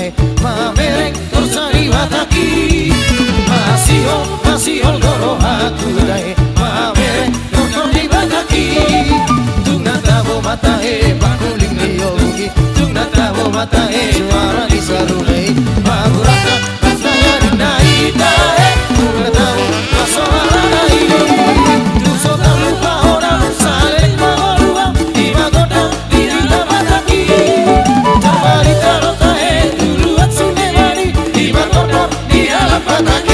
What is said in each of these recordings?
dai mamereng torsari wataki masih goro aku dai mamereng torsari wataki tungna tabo mata pakuling yogi tungna tabo mata suara di sarulei maguraka rasanya dinai dai tungna tabo masoala dai tu sota lupa orang saling mengorua di magoda di dalam wataki tabari tarota duluan sunemani di magoda di dalam wataki.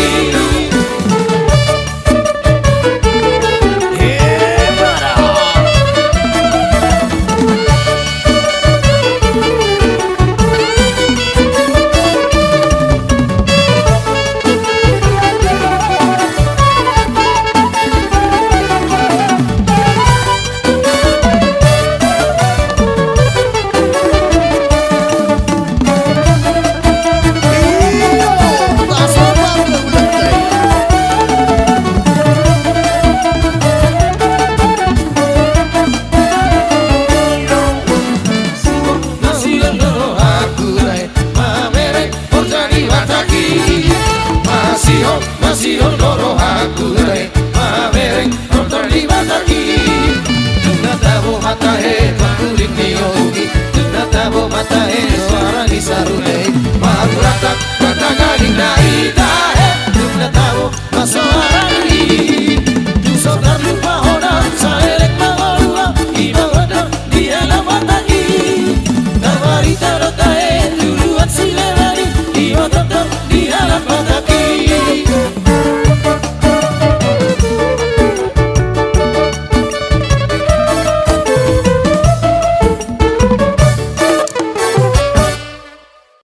Masih goro aku dai mamereng torsari wataki tungna tabo mata pakuling yogi tungna tabo mata suara di sarulei maguraka mata galing dai